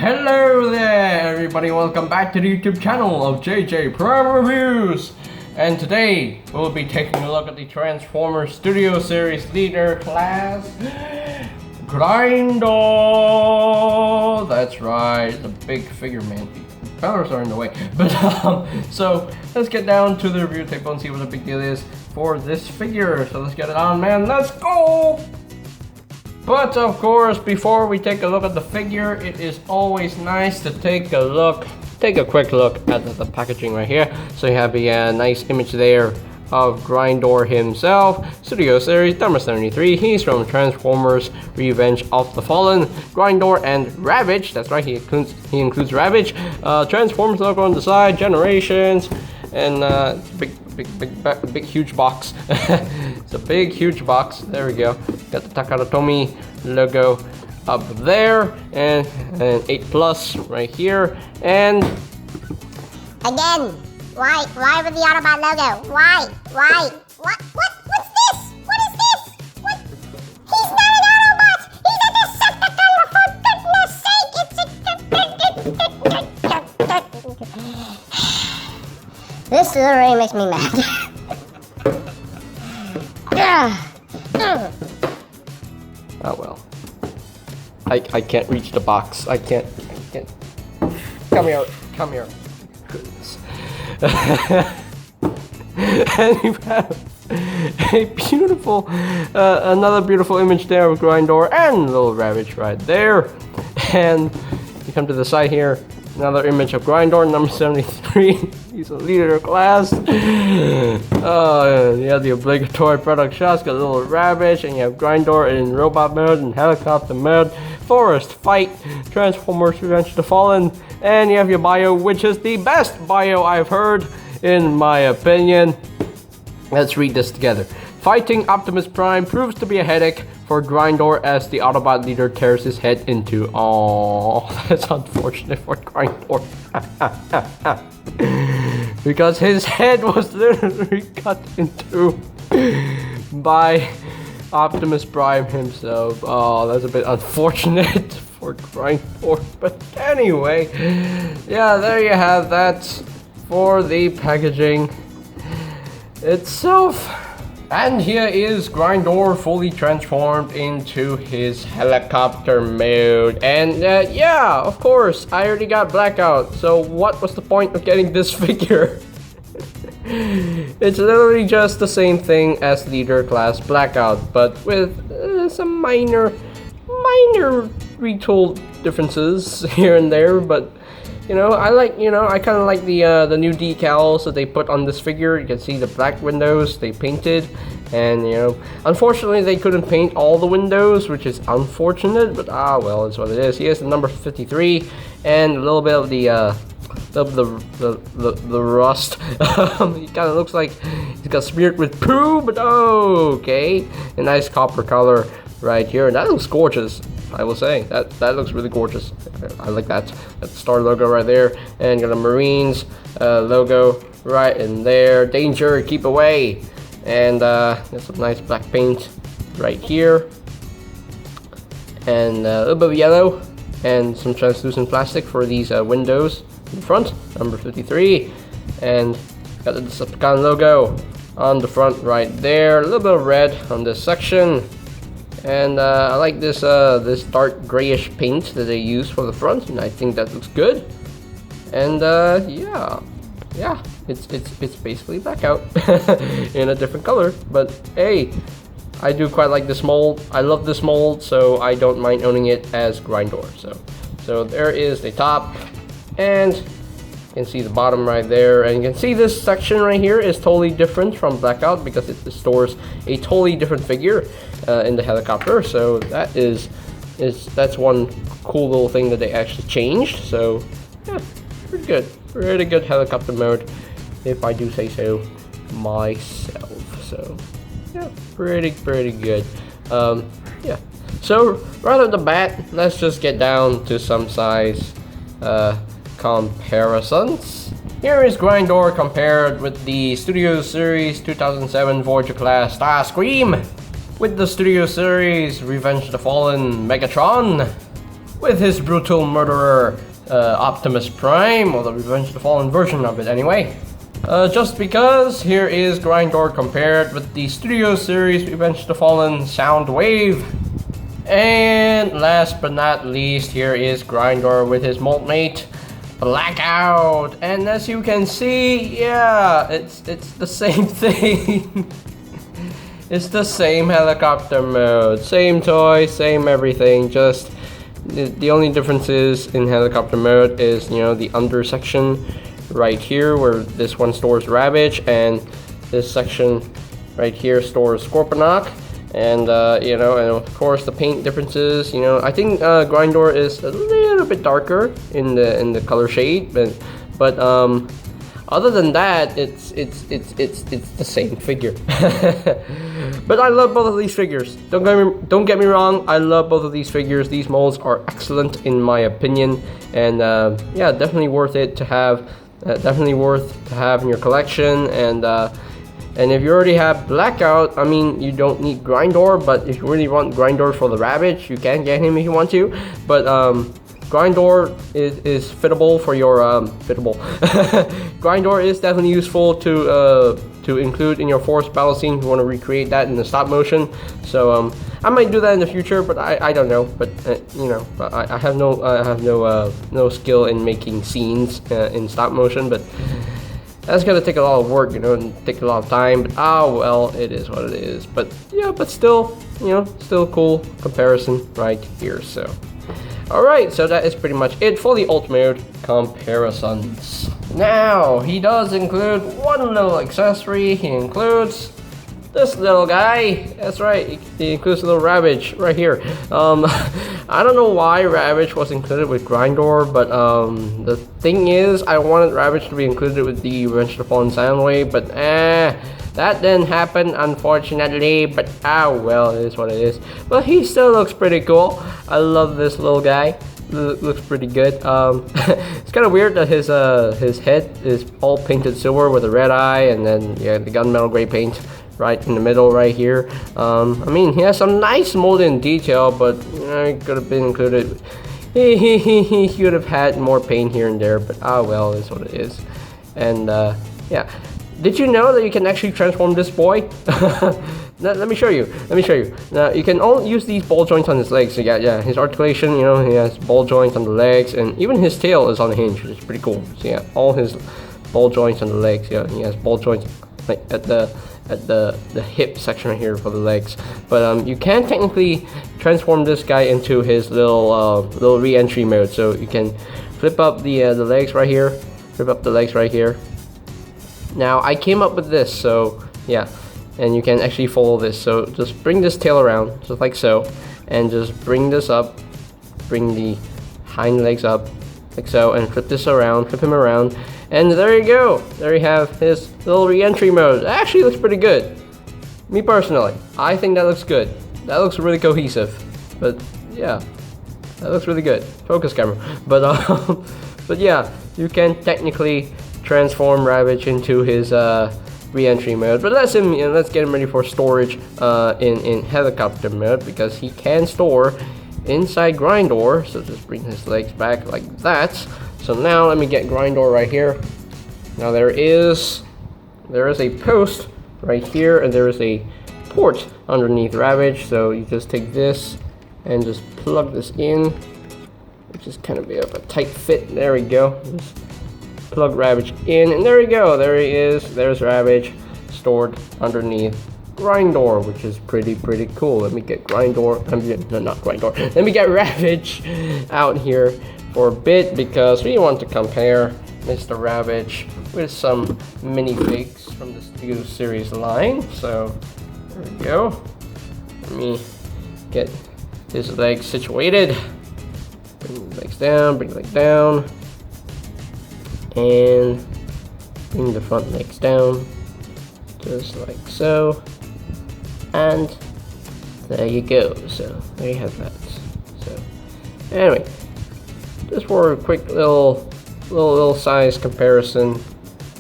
Hello there everybody, welcome back to the YouTube channel of JJ Prime Reviews. And today we'll be taking a look at the Transformers Studio Series Leader Class Grindor. That's right, it's a big figure, man. The colors are in the way. But so let's get down to the review table and see what the big deal is for this figure. So let's get it on, man. Let's go! But of course, before we take a look at the figure, it is always nice to take a quick look at the packaging right here. So you have a nice image there of Grindor himself, Studio Series number 73. He's from Transformers Revenge of the Fallen. Grindor and Ravage, that's right, he includes Ravage. Transformers logo on the side, Generations, and big huge box. It's a big huge box. There we go. Got the Takatomi logo up there, and 8+ right here. And again, why with the Autobot logo? Why? What's this? What is this? What? He's not an Autobot. He's a Decepticon, for goodness sake! This literally makes me mad. oh well. I can't reach the box. I can't. Come here. Goodness. And you have a beautiful, another beautiful image there of Grindor and little Ravage right there. And you come to the side here, another image of Grindor, number 73. He's a leader class. You have the obligatory product shots, got a little Ravage, and you have Grindor in robot mode and helicopter mode, forest fight, Transformers Revenge of the Fallen, and you have your bio, which is the best bio I've heard, in my opinion. Let's read this together. Fighting Optimus Prime proves to be a headache for Grindor as the Autobot leader tears his head into. Oh, that's unfortunate for Grindor. Because his head was literally cut into by Optimus Prime himself. Oh, that's a bit unfortunate for Grindor. But anyway, yeah, there you have that for the packaging itself. And here is Grindor fully transformed into his helicopter mode. And yeah, of course, I already got Blackout. So what was the point of getting this figure? It's literally just the same thing as Leader Class Blackout, but with some minor retooled differences here and there. But you know, I kind of like the new decals that they put on this figure. You can see the black windows they painted, and you know, unfortunately they couldn't paint all the windows, which is unfortunate. But well, it's what it is. Here's the number 53, and a little bit of the rust. He kind of looks like he's got smeared with poo, but okay. A nice copper color right here, and that looks gorgeous. I will say that looks really gorgeous. I like that. That's the star logo right there, and got a Marines logo right in there. Danger, keep away. And there's some nice black paint right here, and a little bit of yellow, and some translucent plastic for these windows in the front. Number 53, and got the Decepticon logo on the front right there. A little bit of red on this section. And I like this this dark grayish paint that they use for the front, and I think that looks good. And yeah, it's basically Blackout in a different color. But hey, I do quite like this mold. I love this mold, so I don't mind owning it as Grindor. So there is the top, and you can see the bottom right there, and you can see this section right here is totally different from Blackout because it stores a totally different figure in the helicopter. So that's one cool little thing that they actually changed. So yeah, pretty good helicopter mode, if I do say so myself. So yeah, pretty good. Yeah. So right off the bat, let's just get down to some size comparisons. Here is Grindor compared with the Studio Series 2007 Voyager class Starscream, with the Studio Series Revenge of the Fallen Megatron, with his brutal murderer, Optimus Prime, or the Revenge of the Fallen version of it anyway. Just because, here is Grindor compared with the Studio Series Revenge of the Fallen Soundwave. And last but not least, here is Grindor with his mold mate, Blackout. And as you can see, yeah, it's the same thing. It's the same helicopter mode, same toy, same everything, just the only difference is in helicopter mode is, you know, the under section right here where this one stores Ravage, and this section right here stores Scorponok. And you know, and of course the paint differences, you know, I think Grindor is a little bit darker in the color shade, but other than that, it's the same figure. But I love both of these figures. Don't get me wrong. I love both of these figures. These molds are excellent in my opinion, and yeah, definitely worth it to have. Definitely worth to have in your collection. And if you already have Blackout, I mean, you don't need Grindor. But if you really want Grindor for the Ravage, you can get him if you want to. But Grindor is fittable for your fittable. Grindor is definitely useful to include in your forced battle scene if you want to recreate that in the stop motion. So I might do that in the future, but I don't know. But you know, I have no skill in making scenes in stop motion. But that's gonna take a lot of work, you know, and take a lot of time. But well, it is what it is. But yeah, but still, you know, still cool comparison right here. So. Alright, so that is pretty much it for the Ult Mode comparisons. Now, he does include one little accessory. He includes this little guy. That's right, he includes a little Ravage right here. I don't know why Ravage was included with Grindor, but the thing is, I wanted Ravage to be included with the Revenge of the Fallen Soundwave, but that didn't happen, unfortunately. But well, it is what it is. But he still looks pretty cool. I love this little guy. Looks pretty good. It's kind of weird that his head is all painted silver with a red eye, and then yeah, the gunmetal gray paint right in the middle right here. I mean, he has some nice molding detail, but you know, it could have been included. He could have had more paint here and there, but well, it is what it is. And yeah. Did you know that you can actually transform this boy? Let me show you. Now, you can only use these ball joints on his legs. So yeah, his articulation, you know, he has ball joints on the legs, and even his tail is on a hinge, which is pretty cool. So yeah, all his ball joints on the legs. Yeah, he has ball joints like at the hip section right here for the legs. But you can technically transform this guy into his little re-entry mode. So you can flip up the legs right here, flip up the legs right here. Now, I came up with this, so yeah, and you can actually follow this. So just bring this tail around, just like so, and just bring this up, bring the hind legs up, like so, and flip this around, flip him around, and there you go. There you have his little re-entry mode. It actually looks pretty good. Me personally, I think that looks good. That looks really cohesive. But yeah, that looks really good. Focus camera. But yeah, you can technically transform Ravage into his re-entry mode, but let's get him ready for storage in helicopter mode, because he can store inside Grindor. So just bring his legs back like that. So now let me get Grindor right here. Now there is a post right here, and there is a port underneath Ravage. So you just take this and just plug this in, which is kind of a tight fit. There we go. Just plug Ravage in, and there we go. There he is. There's Ravage stored underneath Grindor, which is pretty cool. Let me get Grindor. No, not Grindor. Let me get Ravage out here for a bit, because we want to compare Mr. Ravage with some minifigs from the Studio Series line. So there we go. Let me get his legs situated. Bring the legs down. Bring the legs down. And bring the front legs down, just like so, and there you go. So there you have that. So anyway, just for a quick little size comparison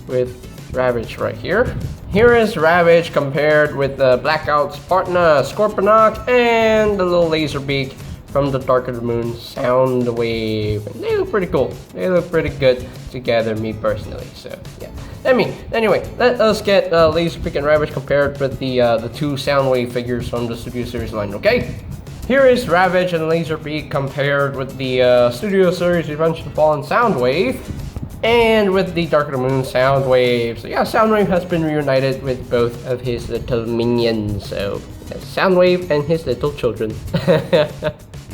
with Ravage right here. Here is Ravage compared with the Blackout's partner Scorponok and the little laser beak from the Dark of the Moon sound wave. And they look pretty cool. They look pretty good together, me personally. So yeah. Anyway, let us get Laserpeak and Ravage compared with the two Soundwave figures from the Studio Series line. Okay. Here is Ravage and Laserpeak compared with the Studio Series Revenge of the Fallen Soundwave and with the Dark of the Moon Soundwave. So yeah, Soundwave has been reunited with both of his little minions. So yeah, Soundwave and his little children.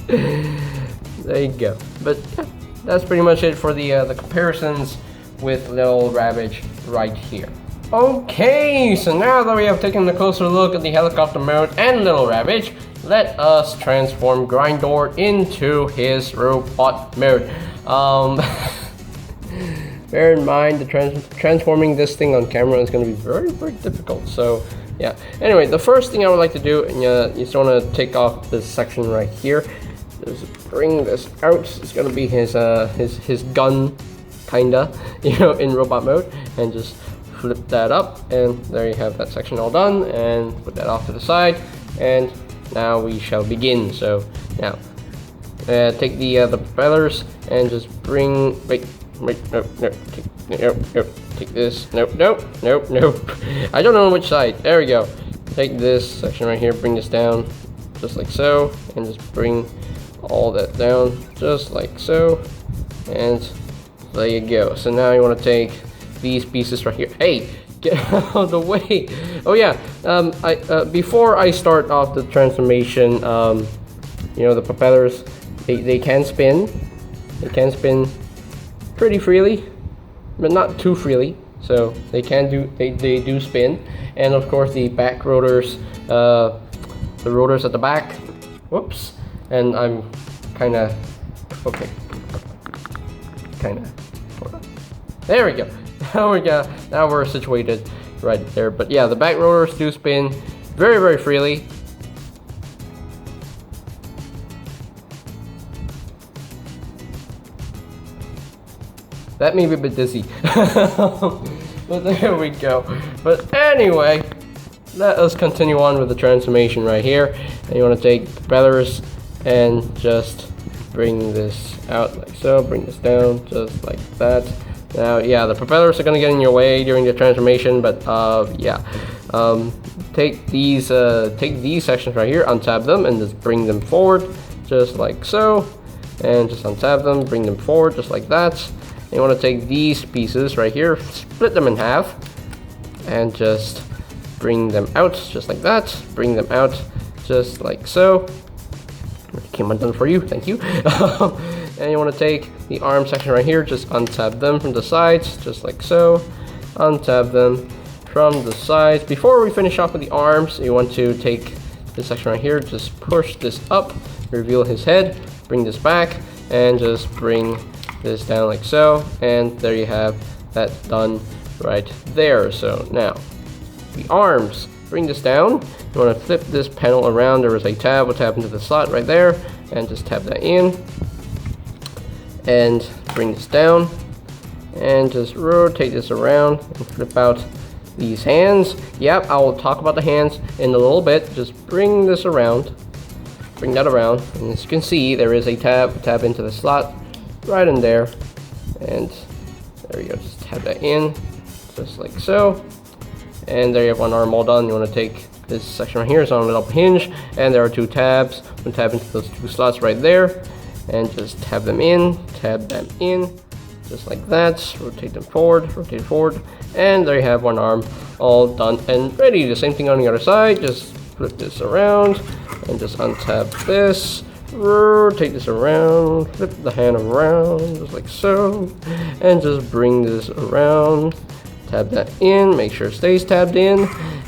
There you go. But yeah, that's pretty much it for the comparisons with little Ravage right here. Okay, so now that we have taken a closer look at the helicopter mode and little Ravage, let us transform Grindor into his robot mode. Bear in mind, transforming this thing on camera is going to be very, very difficult. So, yeah. Anyway, the first thing I would like to do, and you just want to take off this section right here. Just bring this out. It's going to be his gun, kinda, in robot mode, and just flip that up, and there you have that section all done. And put that off to the side, and now we shall begin. So now, take the propellers and just bring. Wait, take this. Nope. I don't know which side. There we go. Take this section right here, bring this down, just like so, and just bring all that down, just like so, and there you go. So now you want to take these pieces right here. Hey, get out of the way. Oh yeah, before I start off the transformation, the propellers, they can spin. They can spin pretty freely, but not too freely. So they do spin. And of course the back rotors, the rotors at the back. Whoops. And I'm kinda, okay. There we go. Now we're situated right there. But yeah, the back rotors do spin very, very freely. That may be a bit dizzy. But there we go. But anyway, let us continue on with the transformation right here. And you want to take the propellers and just bring this out like so. Bring this down just like that. Now, yeah, the propellers are going to get in your way during the transformation, but yeah. Take these sections right here, untab them, and just bring them forward, just like so. And just untab them, bring them forward, just like that. And you want to take these pieces right here, split them in half, and just bring them out, just like that. Bring them out, just like so. Came undone for you, thank you. And you want to take the arm section right here, just untab them from the sides, just like so. Untab them from the sides. Before we finish off with the arms, you want to take this section right here, just push this up, reveal his head, bring this back, and just bring this down like so. And there you have that done right there. So now, the arms. Bring this down. You want to flip this panel around. There is a tab. We'll tap into the slot right there, and just tap that in. And bring this down, and just rotate this around and flip out these hands. Yep, I will talk about the hands in a little bit. Just bring this around, bring that around, and as you can see, there is a tab. Tap into the slot right in there, and there you go. Just tap that in, just like so. And there you have one arm all done. You want to take this section right here, it's on a little hinge, and there are two tabs. We'll tap into those two slots right there, and just tab them in, just like that. Rotate them forward, and there you have one arm all done and ready. The same thing on the other side. Just flip this around, and just untab this. Rotate this around, flip the hand around, just like so, and just bring this around. Tab that in, make sure it stays tabbed in,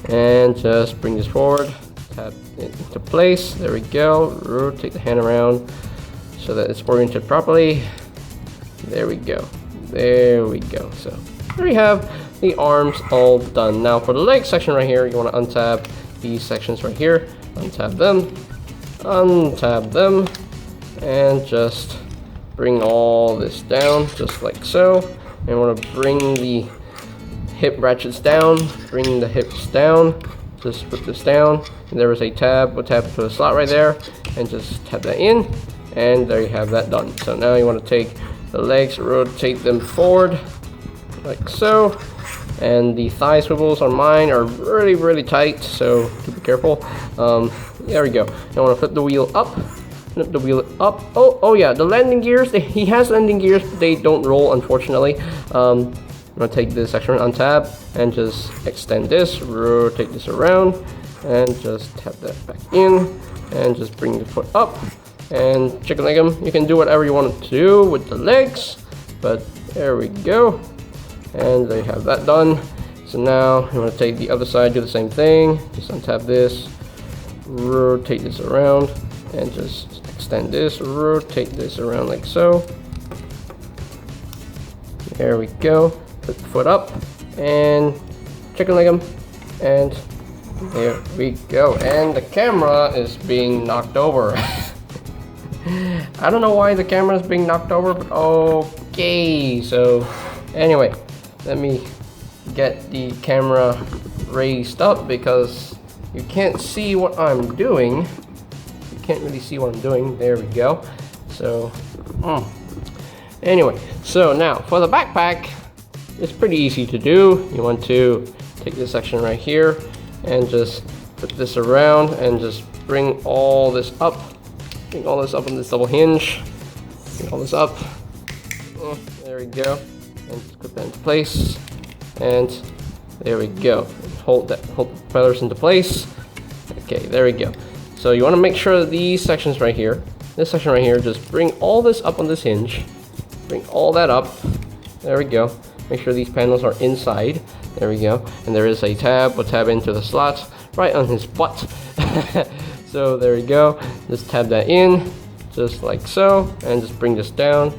and just bring this forward, tab it into place. There we go. Rotate the hand around so that it's oriented properly. There we go. So there we have the arms all done. Now for the leg section right here, you want to untab these sections right here, untab them, and just bring all this down just like so. And you want to bring the hip ratchets down, bring the hips down just put this down, and there is a tab. We'll tap to the slot right there, and just tap that in, and there you have that done. So now you want to take the legs, rotate them forward, like so, and the thigh swivels on mine are really tight, so be careful. There we go. Now I want to flip the wheel up. Flip the wheel up. Oh yeah, the landing gears. He has landing gears, but they don't roll, unfortunately. I'm gonna take this section on tab and just extend this, rotate this around, and just tap that back in, and just bring the foot up and chicken leg them. You can do whatever you want to do with the legs, but there we go. And there you have that done. So now you want to take the other side, do the same thing. Just untap this, rotate this around, and just extend this, rotate this around like so. There we go. Put the foot up and chicken leg them, and there we go. And the camera is being knocked over. I don't know why the camera is being knocked over, but okay. So anyway, let me get the camera raised up because you can't see what I'm doing. You can't really see what I'm doing. There we go. So anyway, so now for the backpack, it's pretty easy to do. You want to take this section right here and just put this around and just bring all this up. Bring all this up on this double hinge. Bring all this up. There we go. And just put that into place. And there we go. Hold the propellers into place. Okay, there we go. So you want to make sure that these sections right here, this section right here, just bring all this up on this hinge. Bring all that up. There we go. Make sure these panels are inside. There we go. And there is a tab. We'll tab into the slot right on his butt. So there we go. Just tab that in, just like so, and just bring this down.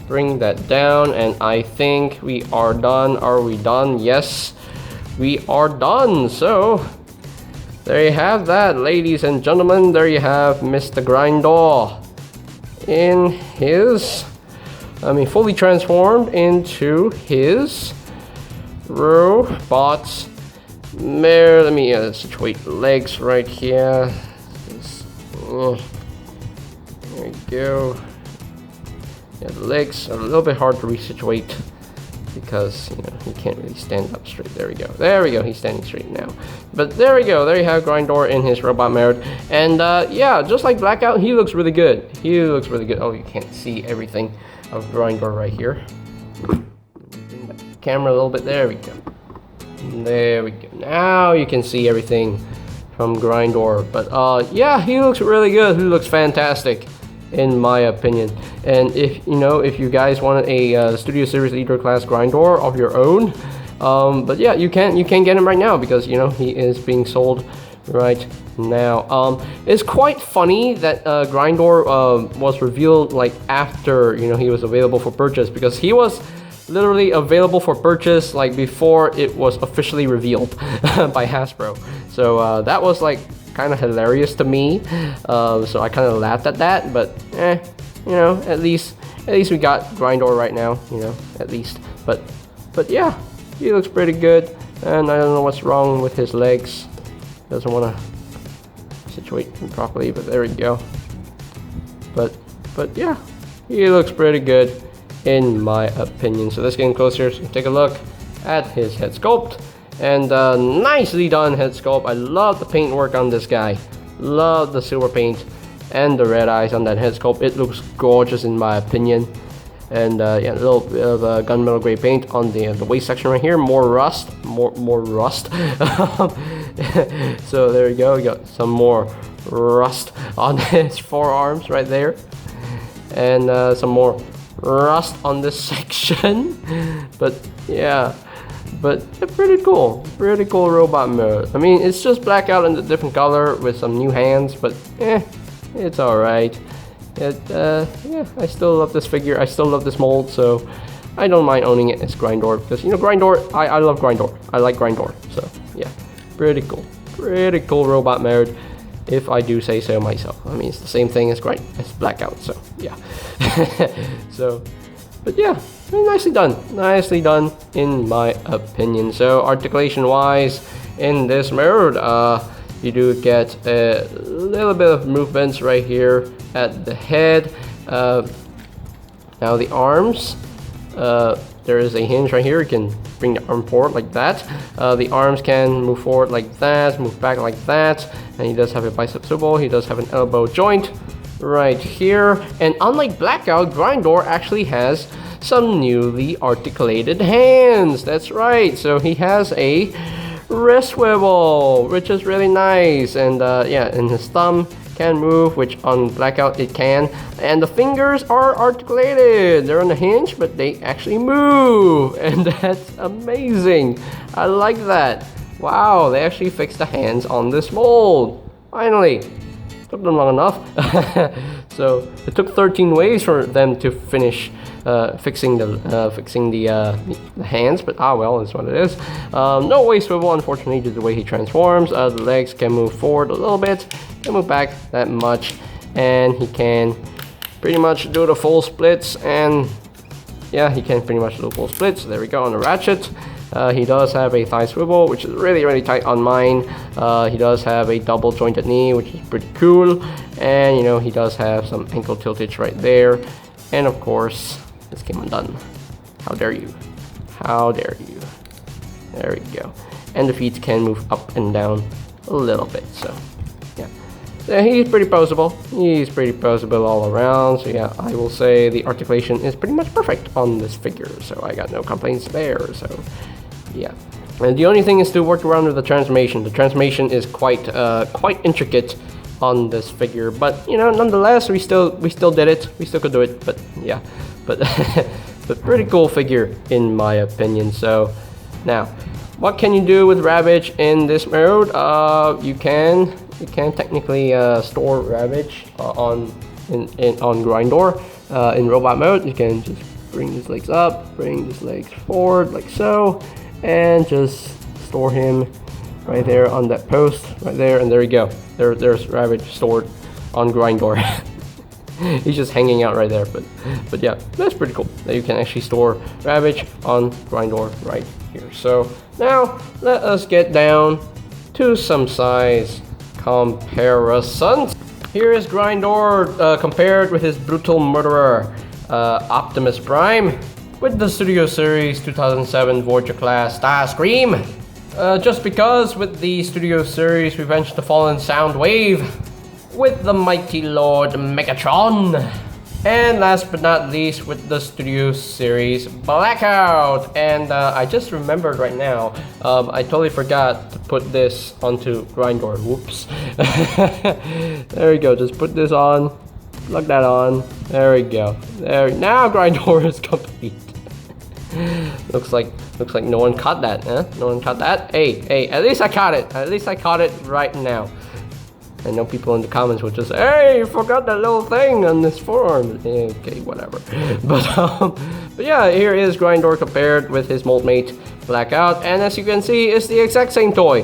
Bring that down, and I think we are done. Are we done? Yes, we are done. So there you have that, ladies and gentlemen. There you have Mr. Grindor in his, fully transformed into his robot mare. Let me situate the legs right here. There we go. Yeah, the legs are a little bit hard to resituate because, he can't really stand up straight. There we go. There we go. He's standing straight now. But there we go. There you have Grindor in his robot mode. And yeah, just like Blackout, he looks really good. He looks really good. Oh, you can't see everything of Grindor right here. Bring the camera a little bit. There we go. There we go. Now you can see everything from Grindor. But yeah, he looks really good. He looks fantastic, in my opinion. And if you guys want a Studio Series Leader class Grindor of your own, but yeah, you can get him right now because he is being sold right now. It's quite funny that Grindor was revealed like after he was available for purchase, because he was literally available for purchase like before it was officially revealed by Hasbro. So that was like kind of hilarious to me. So I kind of laughed at that, but at least we got Grindor right now, at least. But yeah, he looks pretty good, and I don't know what's wrong with his legs. Doesn't want to situate him properly, but there we go. But yeah, he looks pretty good in my opinion. So let's get in closer so take a look at his head sculpt. And nicely done head sculpt. I love the paint work on this guy. Love the silver paint and the red eyes on that head sculpt. It looks gorgeous in my opinion. And yeah, a little bit of gunmetal gray paint on the waist section right here. More rust. More rust. So there we go. We got some more rust on his forearms right there. And some more rust on this section. But yeah. But pretty cool robot mode. It's just Blackout in a different color with some new hands, but it's alright. Yeah, I still love this figure. I still love this mold, so I don't mind owning it as Grindor, because Grindor, I love Grindor. I like Grindor, so yeah, pretty cool robot mode, if I do say so myself. It's the same thing as Blackout, so yeah. So, but yeah, nicely done in my opinion. So articulation wise, in this mode. You do get a little bit of movements right here at the head. Now the arms, there is a hinge right here. You can bring the arm forward like that. The arms can move forward like that, move back like that. And he does have a bicep swivel. He does have an elbow joint right here. And unlike Blackout, Grindor actually has some newly articulated hands. That's right. So he has a wrist swivel, which is really nice. And yeah, and his thumb can move, which on Blackout it can. And the fingers are articulated. They're on a hinge, but they actually move. And that's amazing. I like that. Wow, they actually fixed the hands on this mold. Finally. Took them long enough. So it took 13 ways for them to finish fixing the hands, but well, that's what it is. No waist swivel, unfortunately, due to the way he transforms. The legs can move forward a little bit, can move back that much, and he can pretty much do the full splits. And yeah, he can pretty much do the full splits. There we go on the ratchet. He does have a thigh swivel, which is really tight on mine. He does have a double jointed knee, which is pretty cool. And you know, he does have some ankle tiltage right there. And of course, this came undone. How dare you? How dare you? There we go. And the feet can move up and down a little bit. So yeah, he's pretty poseable. He's pretty poseable all around. So yeah, I will say the articulation is pretty much perfect on this figure. So I got no complaints there. So yeah. And the only thing is to work around with the transformation. The transformation is quite intricate on this figure, but you know, nonetheless, we still did it. We still could do it. But yeah, but but pretty cool figure in my opinion. So now, what can you do with Ravage in this mode? You can technically store Ravage on Grindor in robot mode. You can just bring his legs up, bring his legs forward like so, and just store him right there on that post right there, and there you go. There's Ravage stored on Grindor. He's just hanging out right there, but yeah, that's pretty cool that you can actually store Ravage on Grindor right here. So now let us get down to some size comparisons. Here is Grindor compared with his brutal murderer Optimus Prime with the Studio Series 2007 Voyager class Starscream. Just because with the Studio Series we avenged the fallen Soundwave with the mighty Lord Megatron. And last but not least with the Studio Series Blackout. And I just remembered right now, I totally forgot to put this onto Grindor. Whoops. There we go, just put this on, plug that on, there we go. There, now Grindor is complete. Looks like no one caught that, huh? No one caught that? Hey, at least I caught it. At least I caught it right now. I know people in the comments will just say, hey, you forgot that little thing on this forearm. Okay, whatever. But yeah, here is Grindor compared with his mold mate Blackout, and as you can see, it's the exact same toy.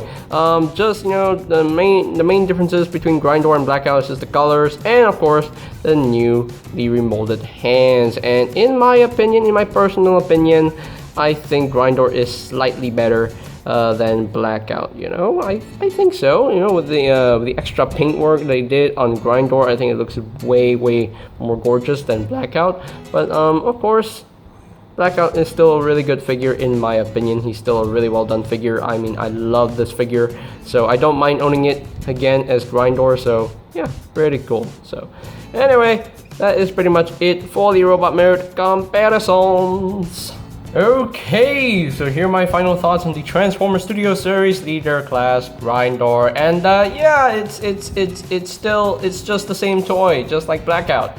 Just, you know, the main differences between Grindor and Blackout is just the colors, and of course the newly remolded hands. And in my opinion, in my personal opinion, I think Grindor is slightly better than Blackout. You know, I think so. You know, with the extra paintwork they did on Grindor, I think it looks way more gorgeous than Blackout. But of course, Blackout is still a really good figure in my opinion. He's still a really well done figure. I mean, I love this figure, so I don't mind owning it again as Grindor. So yeah, pretty cool. So anyway, that is pretty much it for the robot mode comparisons. Okay, so here are my final thoughts on the Transformers Studio Series Leader Class Grindor, and yeah, it's just the same toy, just like Blackout.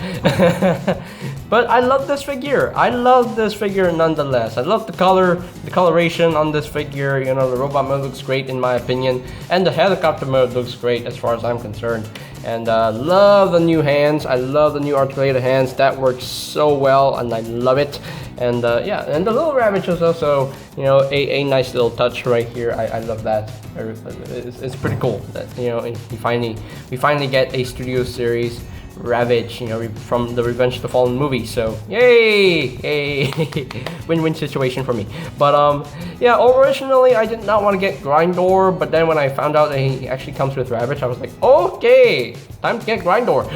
But I love this figure. I love this figure nonetheless. I love the coloration on this figure. You know, the robot mode looks great in my opinion, and the helicopter mode looks great as far as I'm concerned. And love the new hands. I love the new articulated hands. That works so well, and I love it. And yeah, and the little Ravage is also, you know, a nice little touch right here. I love that. It's pretty cool that, you know, we finally get a Studio Series Ravage, you know, from the Revenge of the Fallen movie. So yay, win-win situation for me. But yeah, originally I did not want to get Grindor, but then when I found out that he actually comes with Ravage, I was like, okay, time to get Grindor,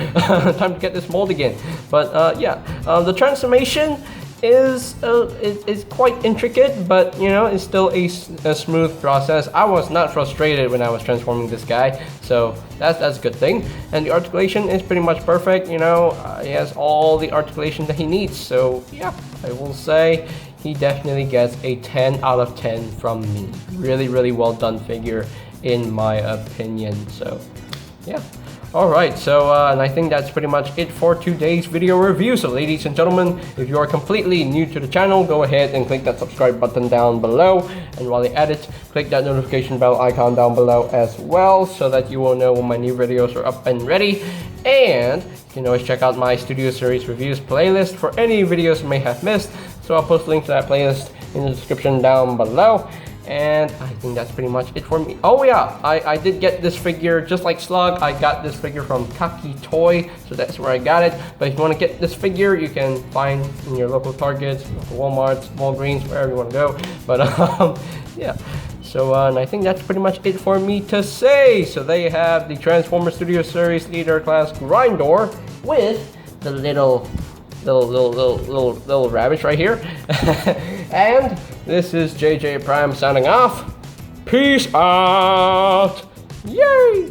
time to get this mold again. But yeah, the transformation is quite intricate, but you know, it's still a smooth process. I was not frustrated when I was transforming this guy, so that's a good thing. And the articulation is pretty much perfect. You know, he has all the articulation that he needs. So yeah, I will say he definitely gets a 10 out of 10 from me. Really well done figure in my opinion. So yeah. Alright, so and I think that's pretty much it for today's video review. So ladies and gentlemen, if you are completely new to the channel, go ahead and click that subscribe button down below. And while you're at it, click that notification bell icon down below as well, so that you will know when my new videos are up and ready. And you can always check out my Studio Series Reviews playlist for any videos you may have missed. So I'll post a link to that playlist in the description down below. And I think that's pretty much it for me. Oh yeah, I did get this figure, just like Slug, I got this figure from Kaki Toy, so that's where I got it. But if you want to get this figure, you can find in your local Targets, local Walmarts, Walgreens, wherever you want to go. But yeah, so and I think that's pretty much it for me to say. So there you have the Transformer Studio Series Leader Class Grindor with the little Ravage right here. And this is JJ Prime signing off. Peace out. Yay!